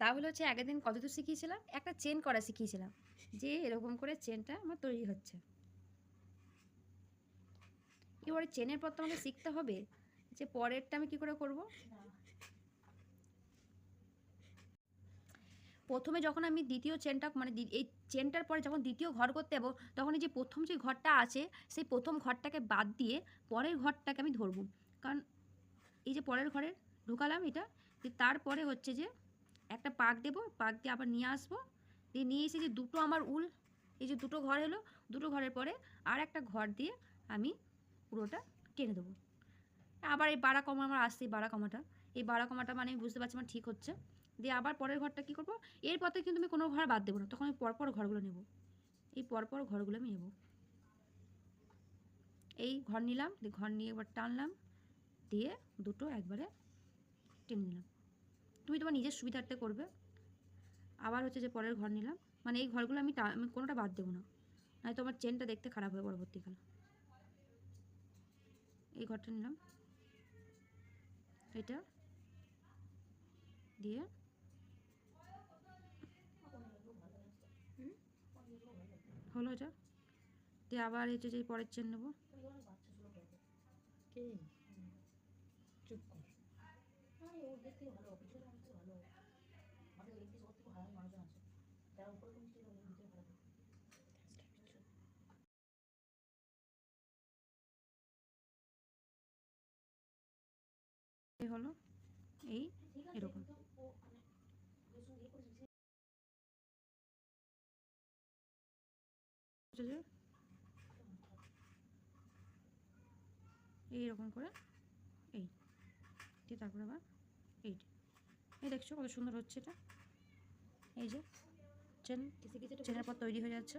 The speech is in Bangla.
তাহলে হচ্ছে আগের দিন কতদূর শিখিয়েছিলাম, একটা চেন করা শিখিয়েছিলাম, যে এরকম করে চেনটা আমার তৈরি হচ্ছে। এবারে চেনের পর তো আমাকে শিখতে হবে যে পরেরটা আমি কী করে করব। প্রথমে যখন আমি দ্বিতীয় চেনটা মানে এই চেনটার পরে যখন দ্বিতীয় ঘর করতে যাবো, তখন এই যে প্রথম যে ঘরটা আছে সেই প্রথম ঘরটাকে বাদ দিয়ে পরের ঘরটাকে আমি ধরবো। কারণ এই যে পরের ঘরে ঢুকালাম এটা, তারপরে হচ্ছে যে একটা পাক দেবো, পাক দিয়ে আবার নিয়ে আসবো, দিয়ে নিয়ে এসে যে দুটো আমার উল, এই যে দুটো ঘর এলো, দুটো ঘরের পরে আর একটা ঘর দিয়ে আমি পুরোটা টেনে দেবো। আবার এই বাড়া কমা আমার আসছে, এই বাড়া কমাটা, এই বাড়া কমাটা মানে আমি বুঝতে পারছি আমার ঠিক হচ্ছে। দিয়ে আবার পরের ঘরটা কী করবো, এরপরে কিন্তু আমি কোনো ঘর বাদ দেবো না, তখন আমি পরপর ঘরগুলো নেব, এই পরপর ঘরগুলো আমি নেব। এই ঘর নিলাম, দিয়ে ঘর নিয়ে একবার টানলাম, দিয়ে দুটো একবারে টেনে নিলাম। তুমি তোমার নিজের সুবিধার্থে করবে। আবার হচ্ছে যে পরের ঘর নিলাম, মানে এই ঘরগুলো আমি কোনোটা বাদ দেবো না, নয় তো আমার চেনটা দেখতে খারাপ হয় পরবর্তীকালে। এই ঘরটা নিলাম, এটা দিয়ে হলো এটা, দিয়ে আবার হচ্ছে যে পরের চেন নেবো। এই হলো এই এরকম। এইরকম করে এই দিয়ে তারপরে আবার এইটা, এই দেখছো কত সুন্দর হচ্ছে এটা। এই যে চেন, চেনের পর তৈরি হয়ে যাচ্ছে।